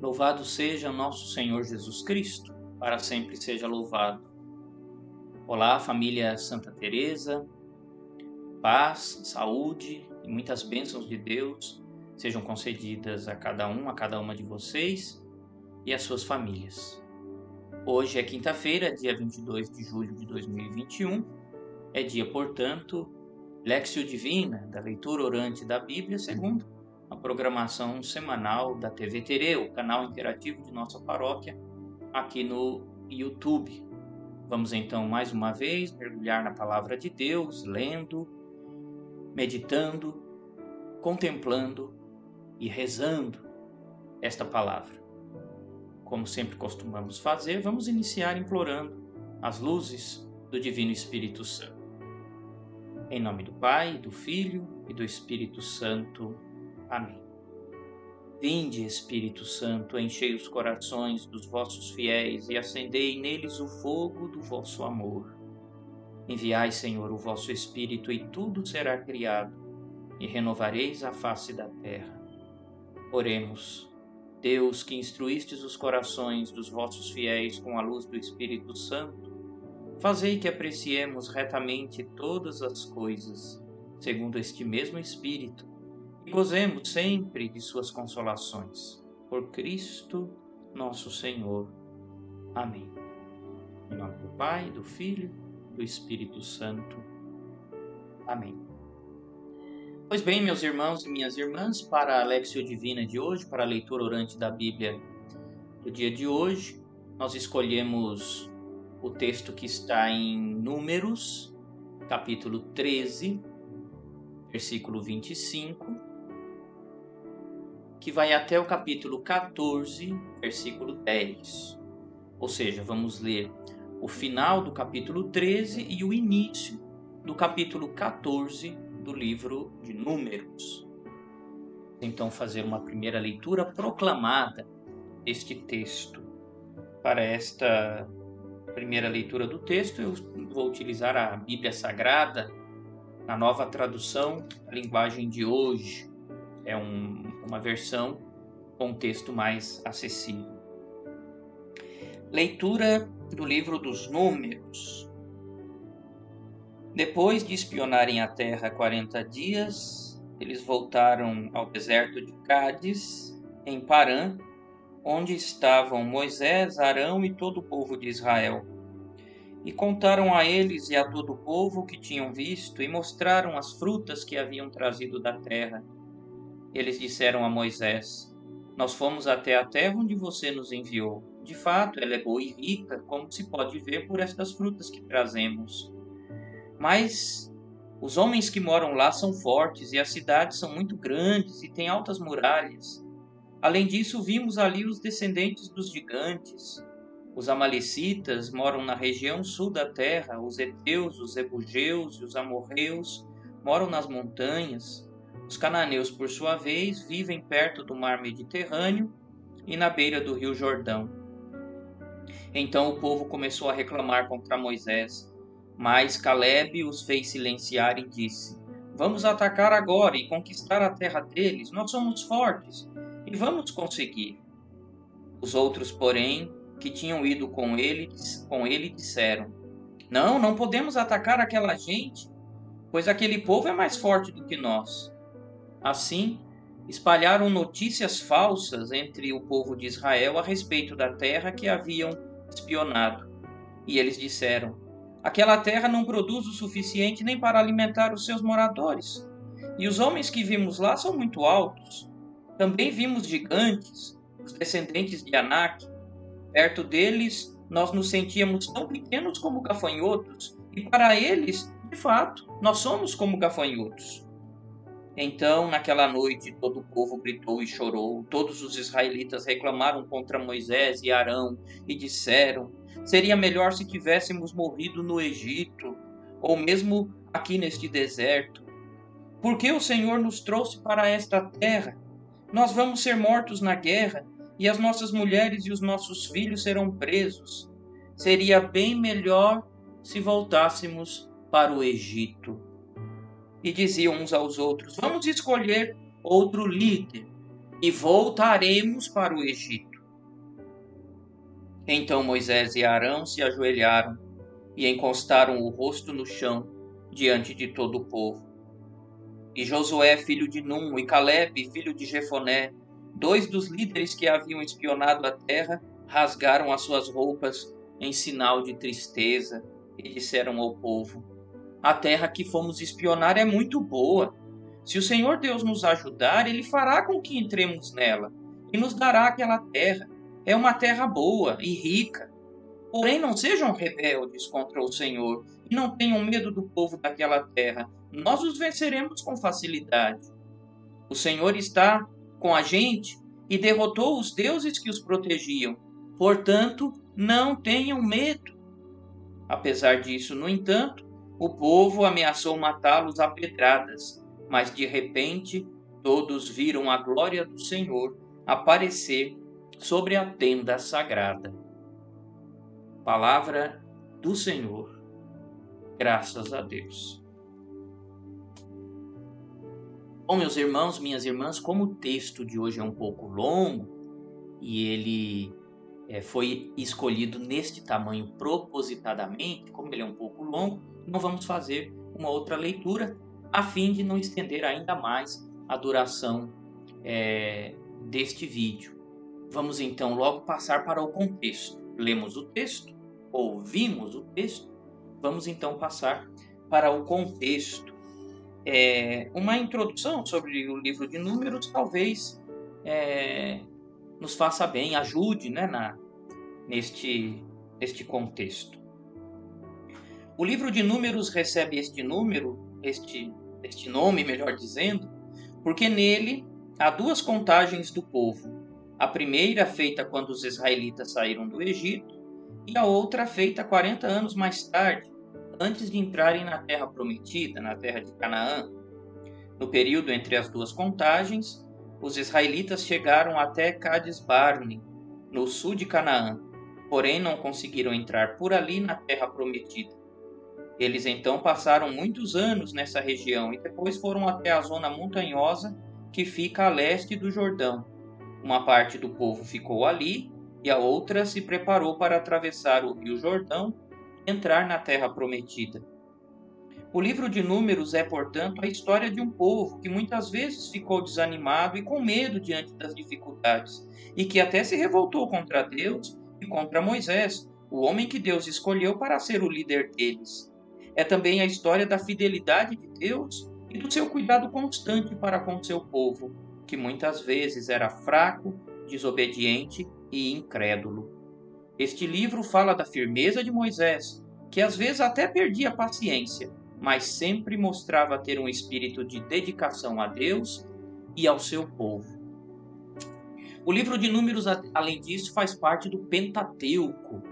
Louvado seja nosso Senhor Jesus Cristo, para sempre seja louvado. Olá, família Santa Teresa, paz, saúde e muitas bênçãos de Deus sejam concedidas a cada uma de vocês e às suas famílias. Hoje é quinta-feira, dia 22 de julho de 2021, é dia, portanto, Lectio Divina, da leitura orante da Bíblia, segundo a programação semanal da TV Terê, o canal interativo de nossa paróquia, aqui no YouTube. Vamos então mais uma vez mergulhar na palavra de Deus, lendo, meditando, contemplando e rezando esta palavra. Como sempre costumamos fazer, vamos iniciar implorando as luzes do Divino Espírito Santo. Em nome do Pai, do Filho e do Espírito Santo. Amém. Vinde, Espírito Santo, enchei os corações dos vossos fiéis e acendei neles o fogo do vosso amor. Enviai, Senhor, o vosso Espírito e tudo será criado, e renovareis a face da terra. Oremos. Deus, que instruístes os corações dos vossos fiéis com a luz do Espírito Santo, fazei que apreciemos retamente todas as coisas, segundo este mesmo Espírito, e gozemos sempre de suas consolações. Por Cristo nosso Senhor. Amém. Em nome do Pai, do Filho e do Espírito Santo. Amém. Pois bem, meus irmãos e minhas irmãs, para a Lectio Divina de hoje, para a leitura orante da Bíblia do dia de hoje, nós escolhemos o texto que está em Números, capítulo 13, versículo 25, que vai até o capítulo 14, versículo 10. Ou seja, vamos ler o final do capítulo 13 e o início do capítulo 14 do livro de Números. Então, fazer uma primeira leitura proclamada deste texto. Para esta primeira leitura do texto, eu vou utilizar a Bíblia Sagrada, na nova tradução, a linguagem de hoje. É uma versão com texto mais acessível. Leitura do livro dos Números. Depois de espionarem a terra 40 dias, eles voltaram ao deserto de Cádiz, em Parã, onde estavam Moisés, Arão e todo o povo de Israel. E contaram a eles e a todo o povo o que tinham visto e mostraram as frutas que haviam trazido da terra. Eles disseram a Moisés: Nós fomos até a terra onde você nos enviou. De fato, ela é boa e rica, como se pode ver por estas frutas que trazemos. Mas os homens que moram lá são fortes e as cidades são muito grandes e têm altas muralhas. Além disso, vimos ali os descendentes dos gigantes. Os amalecitas moram na região sul da terra, os heteus, os jebuseus e os amorreus moram nas montanhas. Os cananeus, por sua vez, vivem perto do mar Mediterrâneo e na beira do rio Jordão. Então o povo começou a reclamar contra Moisés, mas Calebe os fez silenciar e disse: Vamos atacar agora e conquistar a terra deles, nós somos fortes e vamos conseguir. Os outros, porém, que tinham ido com ele disseram: Não podemos atacar aquela gente, pois aquele povo é mais forte do que nós. Assim, espalharam notícias falsas entre o povo de Israel a respeito da terra que haviam espionado. E eles disseram: Aquela terra não produz o suficiente nem para alimentar os seus moradores. E os homens que vimos lá são muito altos. Também vimos gigantes, os descendentes de Anak. Perto deles, nós nos sentíamos tão pequenos como gafanhotos, e para eles, de fato, nós somos como gafanhotos. Então, naquela noite, todo o povo gritou e chorou. Todos os israelitas reclamaram contra Moisés e Arão e disseram: Seria melhor se tivéssemos morrido no Egito, ou mesmo aqui neste deserto. Por que o Senhor nos trouxe para esta terra? Nós vamos ser mortos na guerra, e as nossas mulheres e os nossos filhos serão presos. Seria bem melhor se voltássemos para o Egito. E diziam uns aos outros: Vamos escolher outro líder e voltaremos para o Egito. Então Moisés e Arão se ajoelharam e encostaram o rosto no chão diante de todo o povo. E Josué, filho de Num, e Calebe, filho de Jefoné, dois dos líderes que haviam espionado a terra, rasgaram as suas roupas em sinal de tristeza e disseram ao povo: A terra que fomos espionar é muito boa. Se o Senhor Deus nos ajudar, Ele fará com que entremos nela e nos dará aquela terra. É uma terra boa e rica. Porém, não sejam rebeldes contra o Senhor e não tenham medo do povo daquela terra. Nós os venceremos com facilidade. O Senhor está com a gente e derrotou os deuses que os protegiam. Portanto, não tenham medo. Apesar disso, no entanto, o povo ameaçou matá-los a pedradas, mas de repente todos viram a glória do Senhor aparecer sobre a tenda sagrada. Palavra do Senhor. Graças a Deus. Bom, meus irmãos, minhas irmãs, como o texto de hoje é um pouco longo e ele foi escolhido neste tamanho propositadamente, como ele é um pouco longo, não vamos fazer uma outra leitura a fim de não estender ainda mais a duração deste vídeo. Vamos então logo passar para o contexto. Lemos o texto, ouvimos o texto, vamos então passar para o contexto. Uma introdução sobre o livro de Números talvez nos faça bem, ajude, né, neste contexto. O livro de Números recebe este nome, melhor dizendo, porque nele há duas contagens do povo. A primeira feita quando os israelitas saíram do Egito e a outra feita 40 anos mais tarde, antes de entrarem na terra prometida, na terra de Canaã. No período entre as duas contagens, os israelitas chegaram até Cades-Barne, no sul de Canaã, porém não conseguiram entrar por ali na terra prometida. Eles então passaram muitos anos nessa região e depois foram até a zona montanhosa que fica a leste do Jordão. Uma parte do povo ficou ali e a outra se preparou para atravessar o rio Jordão e entrar na terra prometida. O livro de Números é, portanto, a história de um povo que muitas vezes ficou desanimado e com medo diante das dificuldades, e que até se revoltou contra Deus e contra Moisés, o homem que Deus escolheu para ser o líder deles. É também a história da fidelidade de Deus e do seu cuidado constante para com seu povo, que muitas vezes era fraco, desobediente e incrédulo. Este livro fala da firmeza de Moisés, que às vezes até perdia a paciência, mas sempre mostrava ter um espírito de dedicação a Deus e ao seu povo. O livro de Números, além disso, faz parte do Pentateuco.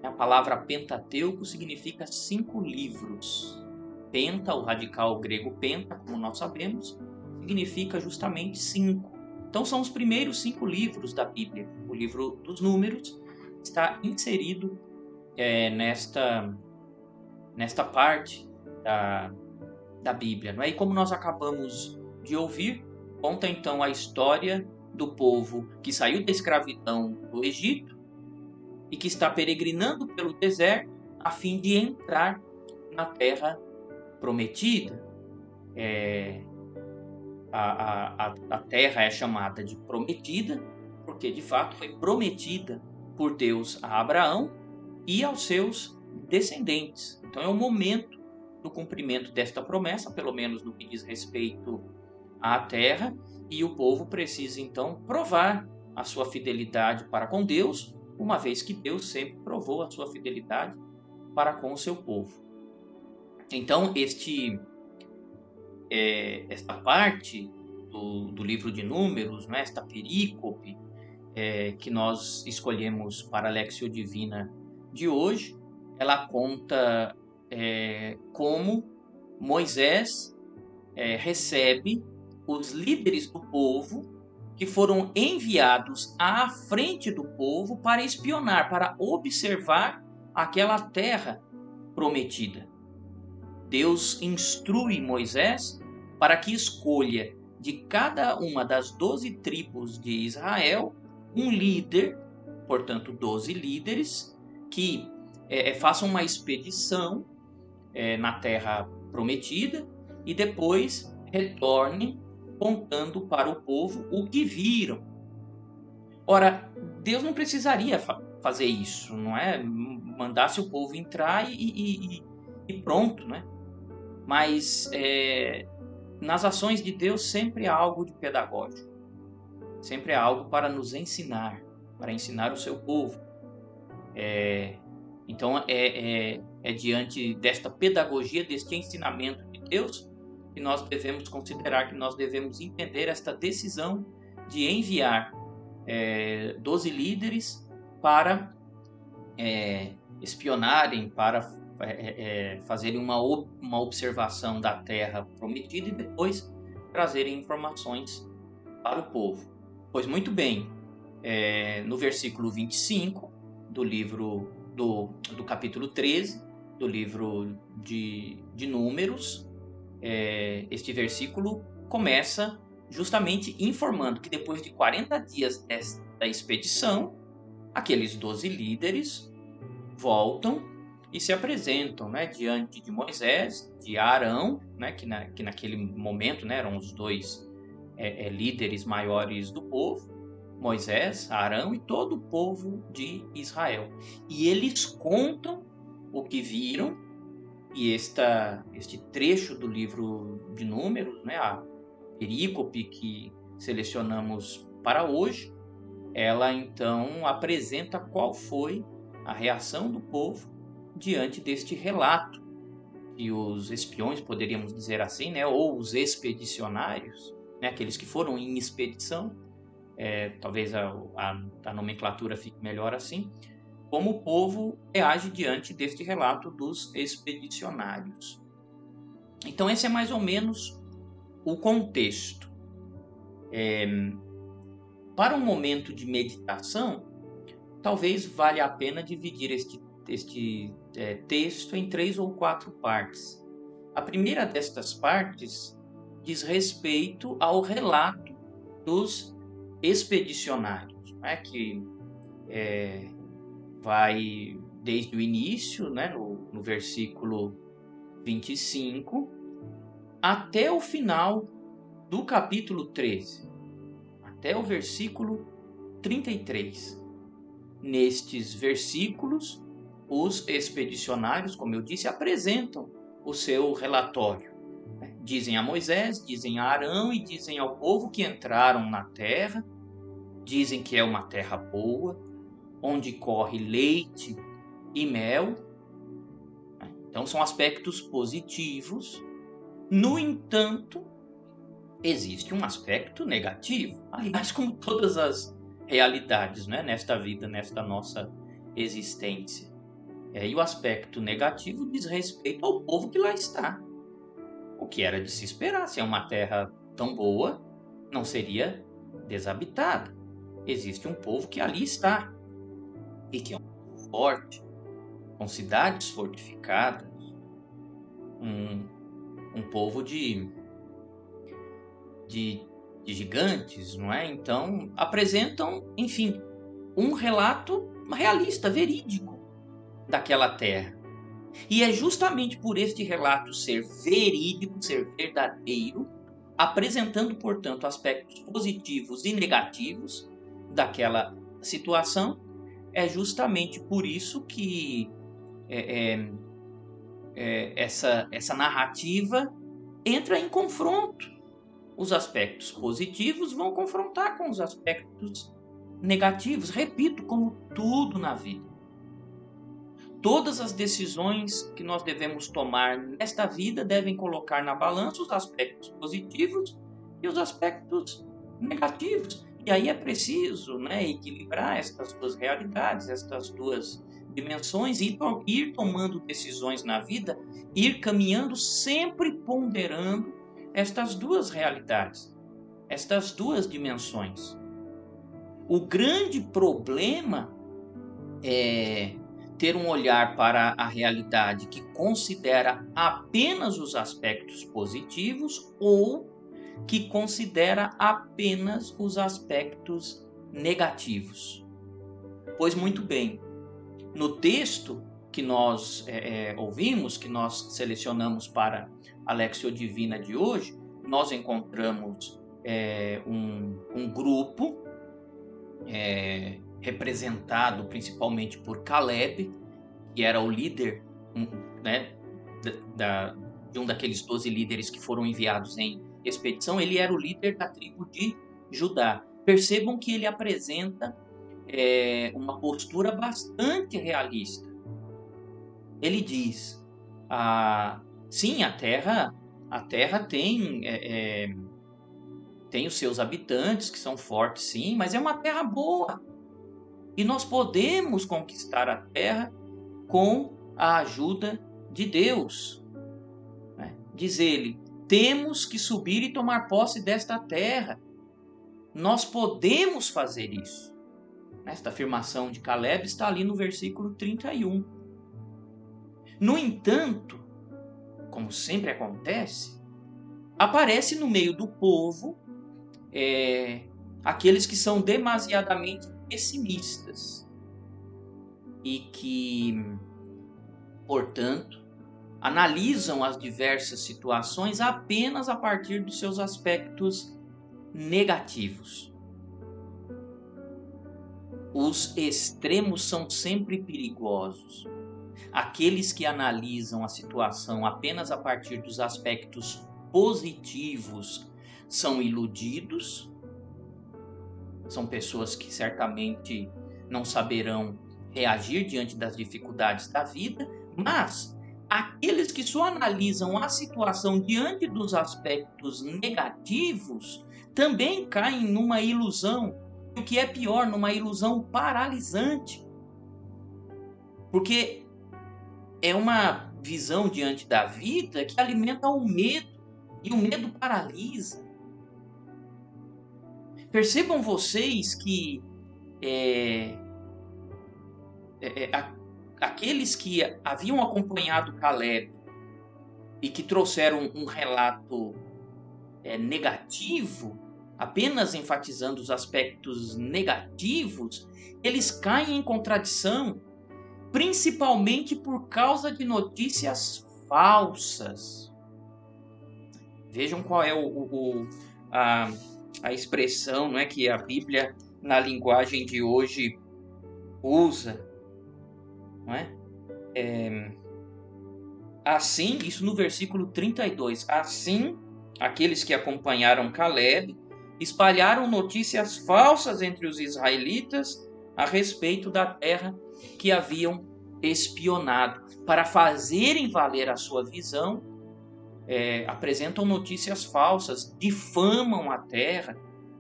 A palavra Pentateuco significa 5 livros. Penta, o radical grego penta, como nós sabemos, significa justamente 5. Então são os primeiros 5 livros da Bíblia. O livro dos Números está inserido nesta parte da Bíblia. Não é? E como nós acabamos de ouvir, conta então a história do povo que saiu da escravidão do Egito e que está peregrinando pelo deserto a fim de entrar na terra prometida. A terra é chamada de prometida porque de fato foi prometida por Deus a Abraão e aos seus descendentes. Então é o momento do cumprimento desta promessa, pelo menos no que diz respeito à terra, e o povo precisa então provar a sua fidelidade para com Deus, uma vez que Deus sempre provou a sua fidelidade para com o seu povo. Então esta parte do livro de Números, né, esta perícope que nós escolhemos para a Lectio Divina de hoje, ela conta como Moisés recebe os líderes do povo que foram enviados à frente do povo para espionar, para observar aquela terra prometida. Deus instrui Moisés para que escolha de cada uma das 12 tribos de Israel um líder, portanto, 12 líderes que façam uma expedição na Terra Prometida e depois retornem contando para o povo o que viram. Ora, Deus não precisaria fazer isso, não é? Mandasse o povo entrar e pronto, né? Mas nas ações de Deus sempre há algo de pedagógico. Sempre há algo para nos ensinar, para ensinar o seu povo. Então, é diante desta pedagogia, deste ensinamento de Deus, que nós devemos considerar, que nós devemos entender esta decisão de enviar 12 líderes para espionarem, para fazerem uma observação da terra prometida e depois trazerem informações para o povo. Pois muito bem, no versículo 25 do livro do capítulo 13 do livro de Números, este versículo começa justamente informando que depois de 40 dias da expedição, aqueles 12 líderes voltam e se apresentam, né, diante de Moisés, de Arão, né, que naquele momento, né, eram os dois líderes maiores do povo, Moisés, Arão e todo o povo de Israel. E eles contam o que viram, e este trecho do livro de Números, né, a perícope que selecionamos para hoje, ela então apresenta qual foi a reação do povo diante deste relato que os espiões, poderíamos dizer assim, né, ou os expedicionários, né, aqueles que foram em expedição, talvez a nomenclatura fique melhor assim, como o povo reage diante deste relato dos expedicionários. Então esse é mais ou menos o contexto. Para um momento de meditação, talvez valha a pena dividir este texto em 3 ou 4 partes. A primeira destas partes diz respeito ao relato dos expedicionários, né, que vai desde o início, né, no versículo 25, até o final do capítulo 13, até o versículo 33. Nestes versículos, os expedicionários, como eu disse, apresentam o seu relatório. Dizem a Moisés, dizem a Arão e dizem ao povo que entraram na terra, dizem que é uma terra boa, onde corre leite e mel. Então são aspectos positivos. No entanto, existe um aspecto negativo. Aliás, como todas as realidades, né, nesta vida, nesta nossa existência. E o aspecto negativo diz respeito ao povo que lá está. O que era de se esperar, se é uma terra tão boa, não seria desabitada. Existe um povo que ali está, e que é um povo forte, com cidades fortificadas, um povo de gigantes, não é? Então, apresentam, enfim, um relato realista, verídico daquela terra. E é justamente por este relato ser verídico, ser verdadeiro, apresentando, portanto, aspectos positivos e negativos daquela situação, é justamente por isso que essa narrativa entra em confronto. Os aspectos positivos vão confrontar com os aspectos negativos. Repito, como tudo na vida. Todas as decisões que nós devemos tomar nesta vida devem colocar na balança os aspectos positivos e os aspectos negativos. E aí é preciso, né, equilibrar estas duas realidades, estas duas dimensões e ir tomando decisões na vida, ir caminhando, sempre ponderando estas duas realidades, estas duas dimensões. O grande problema é ter um olhar para a realidade que considera apenas os aspectos positivos ou que considera apenas os aspectos negativos. Pois muito bem, no texto que nós ouvimos, que nós selecionamos para a Lectio Divina de hoje, nós encontramos um grupo representado principalmente por Caleb, que era o líder, né, de um daqueles 12 líderes que foram enviados em expedição. Ele era o líder da tribo de Judá. Percebam que ele apresenta uma postura bastante realista. Ele diz: sim, a terra tem os seus habitantes que são fortes, sim, mas é uma terra boa. E nós podemos conquistar a terra com a ajuda de Deus. Diz ele: temos que subir e tomar posse desta terra. Nós podemos fazer isso. Esta afirmação de Caleb está ali no versículo 31. No entanto, como sempre acontece, aparece no meio do povo aqueles que são demasiadamente pessimistas e que, portanto, analisam as diversas situações apenas a partir dos seus aspectos negativos. Os extremos são sempre perigosos. Aqueles que analisam a situação apenas a partir dos aspectos positivos são iludidos, são pessoas que certamente não saberão reagir diante das dificuldades da vida, mas aqueles que só analisam a situação diante dos aspectos negativos também caem numa ilusão, e o que é pior, numa ilusão paralisante. Porque é uma visão diante da vida que alimenta o medo, e o medo paralisa. Percebam vocês que aqueles que haviam acompanhado Caleb e que trouxeram um relato negativo, apenas enfatizando os aspectos negativos, eles caem em contradição, principalmente por causa de notícias falsas. Vejam qual é a expressão, não é, que a Bíblia, na linguagem de hoje, usa. Não é? Assim, isso no versículo 32. Assim, aqueles que acompanharam Caleb espalharam notícias falsas entre os israelitas a respeito da terra que haviam espionado. Para fazerem valer a sua visão, apresentam notícias falsas, difamam a terra,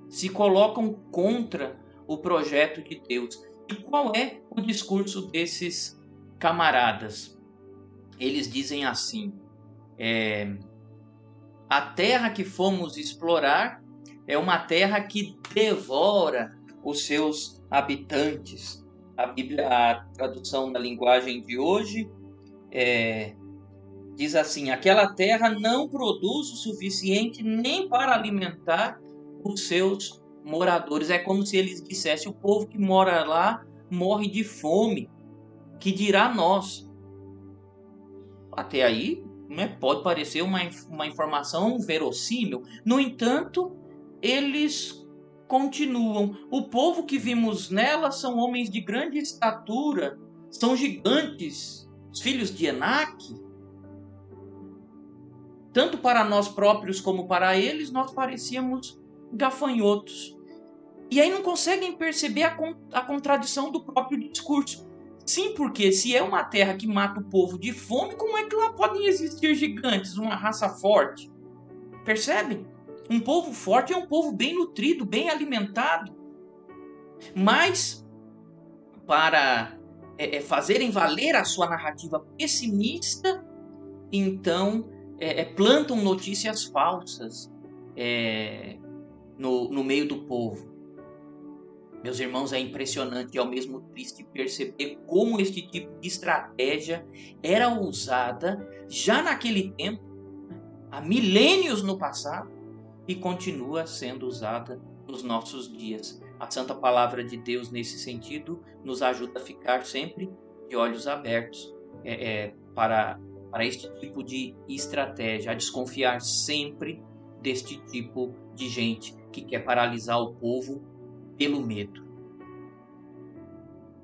se colocam contra o projeto de Deus. E qual é o discurso desses camaradas? Eles dizem assim: a terra que fomos explorar é uma terra que devora os seus habitantes. A Bíblia, a tradução da linguagem de hoje, diz assim: aquela terra não produz o suficiente nem para alimentar os seus moradores. É como se eles dissessem: o povo que mora lá morre de fome, que dirá nós? Até aí, né, pode parecer uma informação verossímil. No entanto, eles continuam: o povo que vimos nela são homens de grande estatura, são gigantes, os filhos de Enaque. Tanto para nós próprios como para eles, nós parecíamos gafanhotos. E aí não conseguem perceber a contradição do próprio discurso. Sim, porque se é uma terra que mata o povo de fome, como é que lá podem existir gigantes, uma raça forte? Percebem? Um povo forte é um povo bem nutrido, bem alimentado. Mas, para fazerem valer a sua narrativa pessimista, então plantam notícias falsas no meio do povo. Meus irmãos, é impressionante e ao mesmo triste perceber como este tipo de estratégia era usada já naquele tempo, há milênios no passado, e continua sendo usada nos nossos dias. A santa palavra de Deus, nesse sentido, nos ajuda a ficar sempre de olhos abertos para este tipo de estratégia, a desconfiar sempre deste tipo de gente que quer paralisar o povo pelo medo.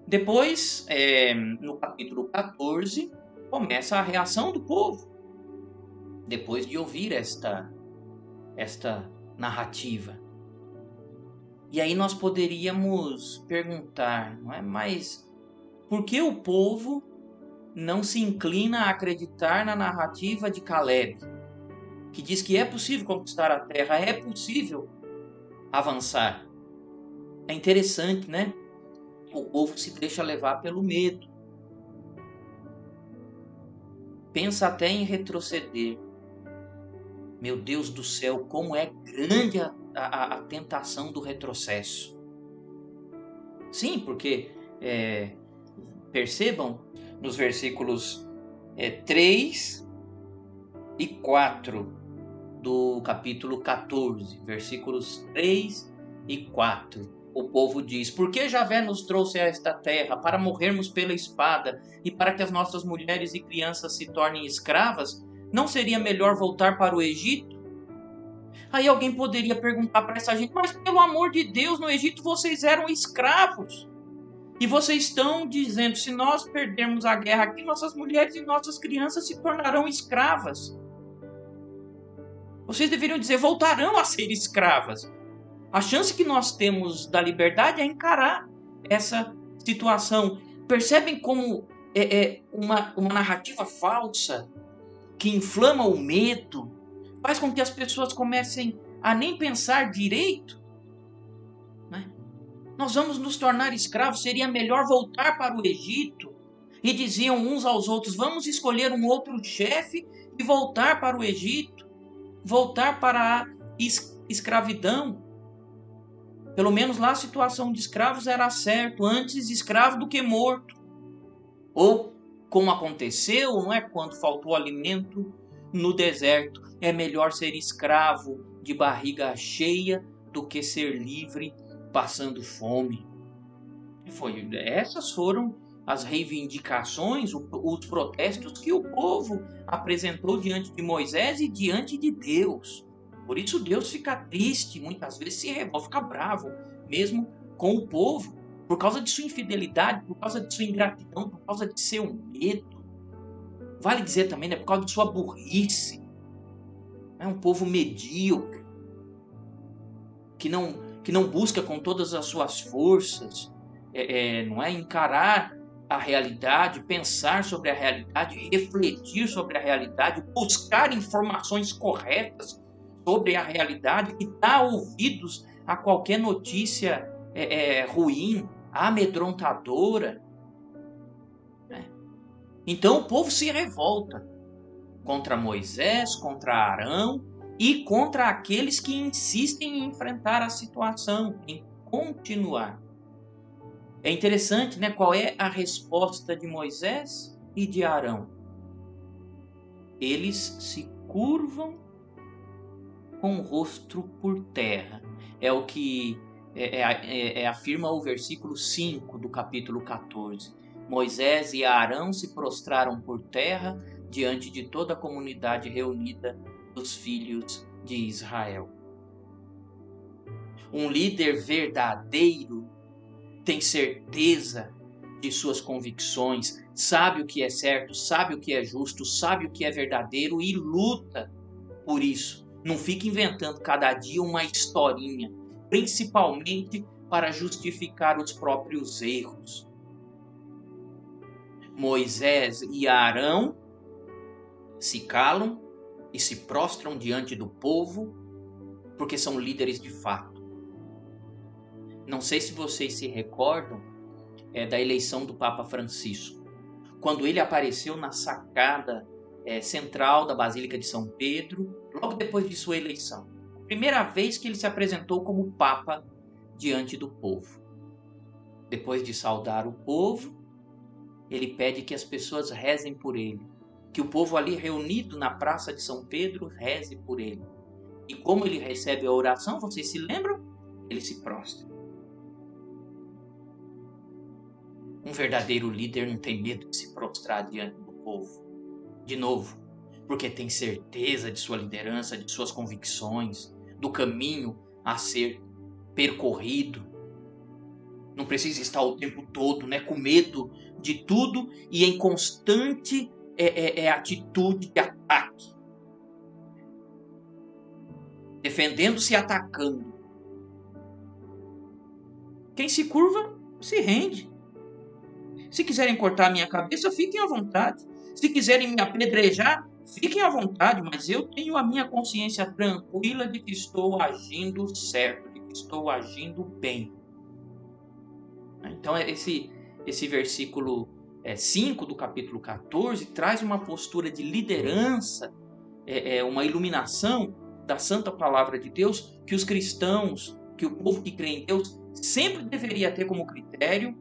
Depois, no capítulo 14, começa a reação do povo, depois de ouvir esta narrativa. E aí nós poderíamos perguntar, não é? Mas por que o povo não se inclina a acreditar na narrativa de Caleb, que diz que é possível conquistar a terra, é possível avançar? É interessante, né? O povo se deixa levar pelo medo. Pensa até em retroceder. Meu Deus do céu, como é grande a tentação do retrocesso. Sim, porque percebam nos versículos 3 e 4 do capítulo 14, versículos 3 e 4. O povo diz: por que Javé nos trouxe a esta terra para morrermos pela espada e para que as nossas mulheres e crianças se tornem escravas? Não seria melhor voltar para o Egito? Aí alguém poderia perguntar para essa gente: mas pelo amor de Deus, no Egito vocês eram escravos. E vocês estão dizendo: se nós perdermos a guerra aqui, nossas mulheres e nossas crianças se tornarão escravas. Vocês deveriam dizer: voltarão a ser escravas. A chance que nós temos da liberdade é encarar essa situação. Percebem como uma narrativa falsa que inflama o medo faz com que as pessoas comecem a nem pensar direito? Né? Nós vamos nos tornar escravos, seria melhor voltar para o Egito. E diziam uns aos outros: vamos escolher um outro chefe e voltar para o Egito, voltar para a escravidão. Pelo menos lá a situação de escravos era certo, antes escravo do que morto. Ou, como aconteceu, não é, quando faltou alimento no deserto, é melhor ser escravo de barriga cheia do que ser livre passando fome. Essas foram as reivindicações, os protestos que o povo apresentou diante de Moisés e diante de Deus. Por isso Deus fica triste, muitas vezes se revolta, fica bravo mesmo com o povo, por causa de sua infidelidade, por causa de sua ingratidão, por causa de seu medo. Vale dizer também, por causa de sua burrice. É um povo medíocre, que não busca com todas as suas forças, não é, encarar a realidade, pensar sobre a realidade, refletir sobre a realidade, buscar informações corretas sobre a realidade e dar ouvidos a qualquer notícia ruim, amedrontadora. Né? Então o povo se revolta contra Moisés, contra Arão e contra aqueles que insistem em enfrentar a situação, em continuar. É interessante, né? Qual é a resposta de Moisés e de Arão? Eles se curvam com o rosto por terra. É o que afirma o versículo 5 do capítulo 14. Moisés e Arão se prostraram por terra diante de toda a comunidade reunida dos filhos de Israel. Um líder verdadeiro tem certeza de suas convicções, sabe o que é certo, sabe o que é justo, sabe o que é verdadeiro e luta por isso. Não fica inventando cada dia uma historinha, principalmente para justificar os próprios erros. Moisés e Arão se calam e se prostram diante do povo porque são líderes de fato. Não sei se vocês se recordam da eleição do Papa Francisco, quando ele apareceu na sacada central da Basílica de São Pedro, logo depois de sua eleição. Primeira vez que ele se apresentou como Papa diante do povo. Depois de saudar o povo, ele pede que as pessoas rezem por ele, que o povo ali reunido na Praça de São Pedro reze por ele. E como ele recebe a oração, vocês se lembram? Ele se prostra. Um verdadeiro líder não tem medo de se prostrar diante do povo. De novo, porque tem certeza de sua liderança, de suas convicções, do caminho a ser percorrido. Não precisa estar o tempo todo, né, com medo de tudo e em constante atitude de ataque, defendendo-se e atacando. Quem se curva, se rende. Se quiserem cortar a minha cabeça, fiquem à vontade. Se quiserem me apedrejar, fiquem à vontade, mas eu tenho a minha consciência tranquila de que estou agindo certo, de que estou agindo bem. Então, esse versículo 5 do capítulo 14 traz uma postura de liderança, uma iluminação da santa palavra de Deus que os cristãos, que o povo que crê em Deus sempre deveria ter como critério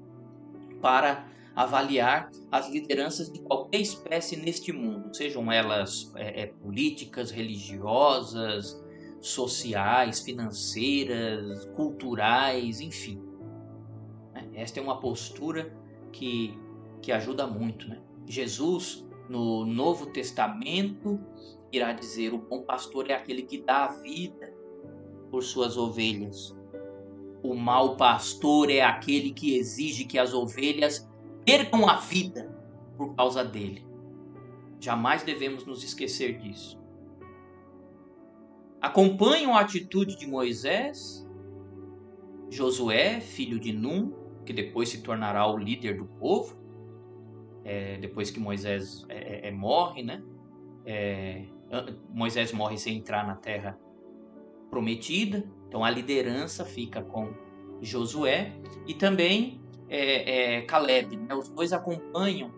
para avaliar as lideranças de qualquer espécie neste mundo, sejam elas políticas, religiosas, sociais, financeiras, culturais, enfim. Esta é uma postura que ajuda muito, né? Jesus, no Novo Testamento, irá dizer: o bom pastor é aquele que dá a vida por suas ovelhas. O mau pastor é aquele que exige que as ovelhas percam a vida por causa dele. Jamais devemos nos esquecer disso. Acompanham a atitude de Moisés, Josué, filho de Num, que depois se tornará o líder do povo, depois que Moisés morre, né? Moisés morre sem entrar na terra prometida, então a liderança fica com Josué e também Caleb, né? Os dois acompanham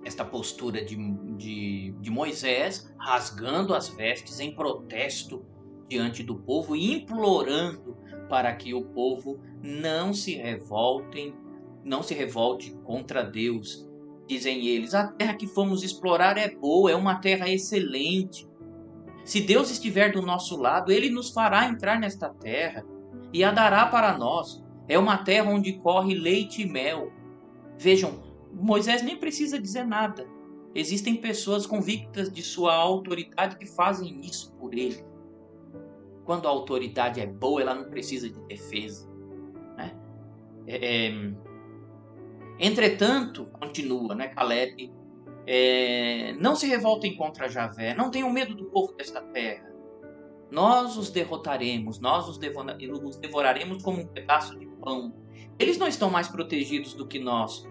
esta postura de Moisés, rasgando as vestes em protesto diante do povo e implorando para que o povo não se revolte contra Deus. Dizem eles: a terra que fomos explorar é boa, é uma terra excelente. Se Deus estiver do nosso lado, Ele nos fará entrar nesta terra e a dará para nós. É uma terra onde corre leite e mel. Vejam, Moisés nem precisa dizer nada. Existem pessoas convictas de sua autoridade que fazem isso por ele. Quando a autoridade é boa, ela não precisa de defesa, né? Entretanto, continua, né, Caleb, não se revoltem contra Javé, não tenham medo do povo desta terra. Nós os derrotaremos, nós os devoraremos como um pedaço de pão. Eles não estão mais protegidos do que nós,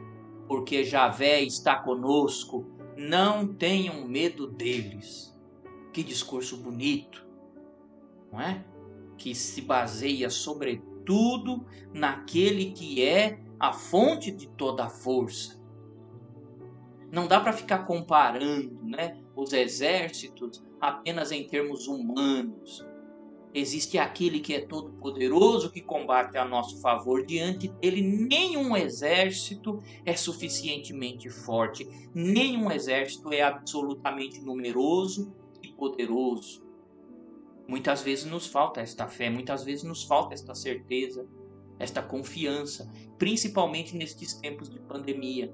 porque Javé está conosco. Não tenham medo deles. Que discurso bonito, não é? Que se baseia sobretudo naquele que é a fonte de toda a força. Não dá para ficar comparando, né, os exércitos apenas em termos humanos. Existe aquele que é todo-poderoso, que combate a nosso favor. Diante dele, nenhum exército é suficientemente forte. Nenhum exército é absolutamente numeroso e poderoso. Muitas vezes nos falta esta fé, muitas vezes nos falta esta certeza, esta confiança, principalmente nestes tempos de pandemia.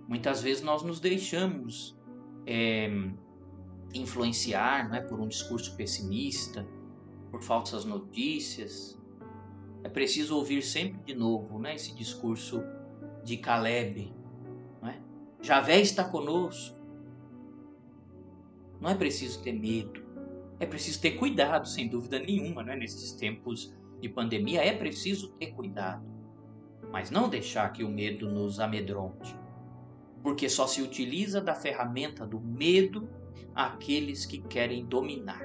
Muitas vezes nós nos deixamos influenciar, não é, por um discurso pessimista, por falsas notícias. É preciso ouvir sempre de novo, né, esse discurso de Caleb. Não é? Javé está conosco. Não é preciso ter medo. É preciso ter cuidado, sem dúvida nenhuma, né? Nesses tempos de pandemia é preciso ter cuidado. Mas não deixar que o medo nos amedronte. Porque só se utiliza da ferramenta do medo aqueles que querem dominar,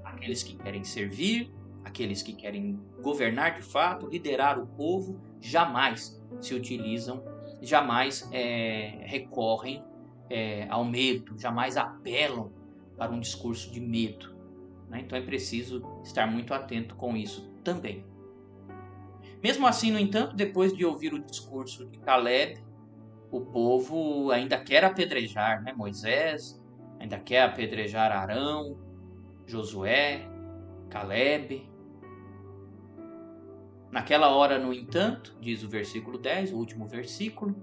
aqueles que querem servir, aqueles que querem governar de fato, liderar o povo, jamais se utilizam, jamais recorrem ao medo, jamais apelam para um discurso de medo, né? Então é preciso estar muito atento com isso também. Mesmo assim, no entanto, depois de ouvir o discurso de Caleb, o povo ainda quer apedrejar, né, Moisés, ainda quer apedrejar Arão, Josué, Caleb. Naquela hora, no entanto, diz o versículo 10, o último versículo,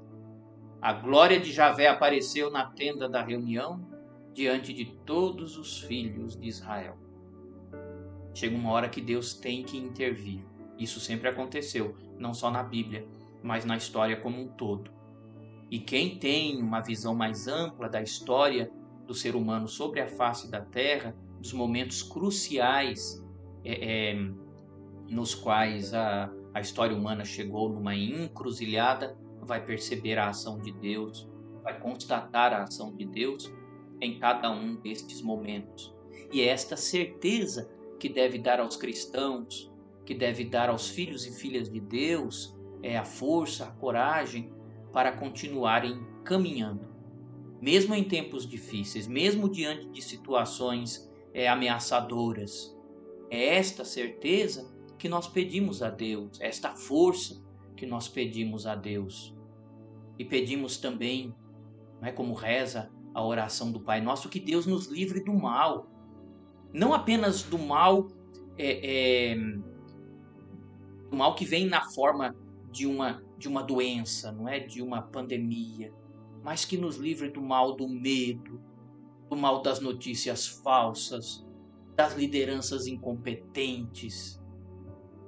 a glória de Javé apareceu na tenda da reunião diante de todos os filhos de Israel. Chega uma hora que Deus tem que intervir. Isso sempre aconteceu, não só na Bíblia, mas na história como um todo. E quem tem uma visão mais ampla da história do ser humano sobre a face da Terra, dos momentos cruciais nos quais a história humana chegou numa encruzilhada, vai perceber a ação de Deus, vai constatar a ação de Deus em cada um destes momentos. E é esta certeza que deve dar aos cristãos, que deve dar aos filhos e filhas de Deus, é a força, a coragem para continuarem caminhando. Mesmo em tempos difíceis, mesmo diante de situações ameaçadoras. É esta certeza que nós pedimos a Deus, esta força que nós pedimos a Deus. E pedimos também, não é como reza a oração do Pai Nosso, que Deus nos livre do mal. Não apenas do mal, do mal que vem na forma de uma doença, não é, de uma pandemia, mas que nos livre do mal do medo, do mal das notícias falsas, das lideranças incompetentes,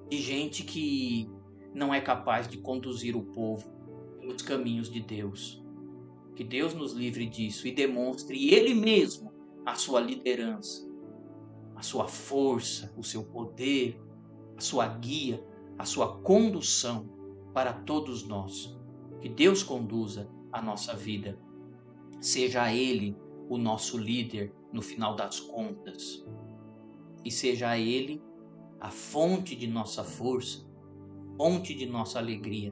de gente que não é capaz de conduzir o povo pelos caminhos de Deus. Que Deus nos livre disso e demonstre Ele mesmo a sua liderança, a sua força, o seu poder, a sua guia, a sua condução para todos nós. Que Deus conduza a nossa vida. Seja Ele o nosso líder no final das contas. E seja Ele a fonte de nossa força, fonte de nossa alegria.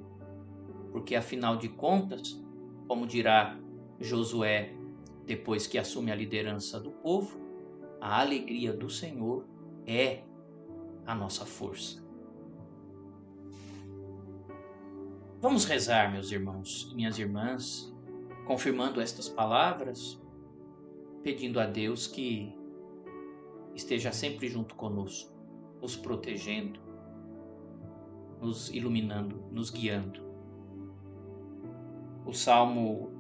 Porque afinal de contas, como dirá Josué depois que assume a liderança do povo, a alegria do Senhor é a nossa força. Vamos rezar, meus irmãos e minhas irmãs, confirmando estas palavras, pedindo a Deus que esteja sempre junto conosco, nos protegendo, nos iluminando, nos guiando. O salmo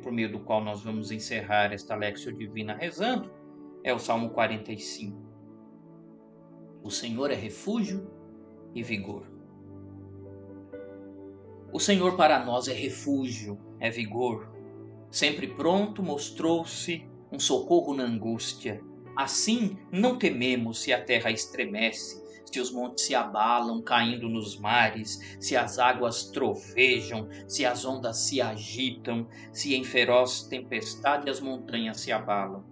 por meio do qual nós vamos encerrar esta Léxio Divina rezando é o Salmo 45. O Senhor é refúgio e vigor. O Senhor para nós é refúgio, é vigor. Sempre pronto mostrou-se um socorro na angústia. Assim não tememos se a terra estremece, se os montes se abalam, caindo nos mares, se as águas trovejam, se as ondas se agitam, se em feroz tempestade as montanhas se abalam.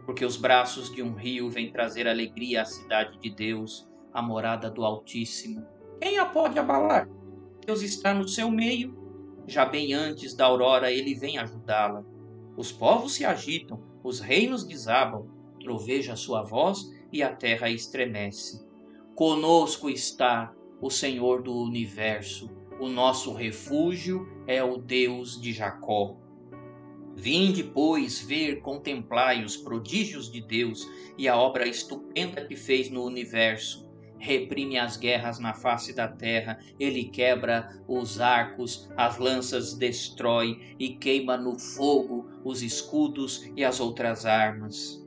Porque os braços de um rio vêm trazer alegria à cidade de Deus, a morada do Altíssimo. Quem a pode abalar? Deus está no seu meio, já bem antes da aurora ele vem ajudá-la. Os povos se agitam, os reinos desabam, troveja a sua voz e a terra estremece. Conosco está o Senhor do universo, o nosso refúgio é o Deus de Jacó. Vinde, pois, ver, contemplai os prodígios de Deus e a obra estupenda que fez no universo. Reprime as guerras na face da terra, ele quebra os arcos, as lanças destrói e queima no fogo os escudos e as outras armas.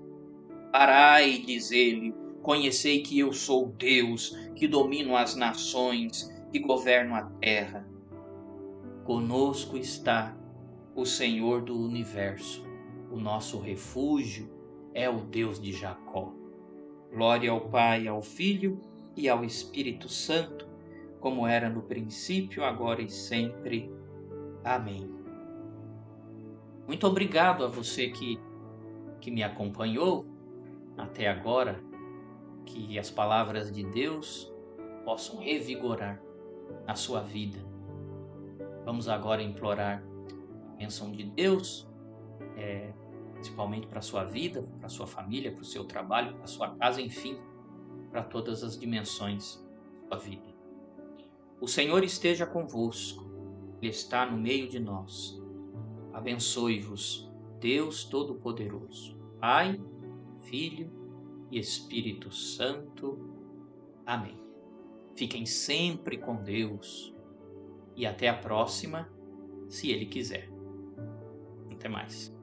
Parai, diz ele, conhecei que eu sou Deus, que domino as nações, que governo a terra. Conosco está o Senhor do universo, o nosso refúgio é o Deus de Jacó. Glória ao Pai, ao Filho e ao Espírito Santo, como era no princípio, agora e sempre. Amém. Muito obrigado a você que me acompanhou até agora, que as palavras de Deus possam revigorar a sua vida. Vamos agora implorar a bênção de Deus, principalmente para a sua vida, para a sua família, para o seu trabalho, para a sua casa, enfim, para todas as dimensões da sua vida. O Senhor esteja convosco, Ele está no meio de nós. Abençoe-vos, Deus Todo-Poderoso, Pai, Filho e Espírito Santo. Amém. Fiquem sempre com Deus e até a próxima, se Ele quiser. Até mais.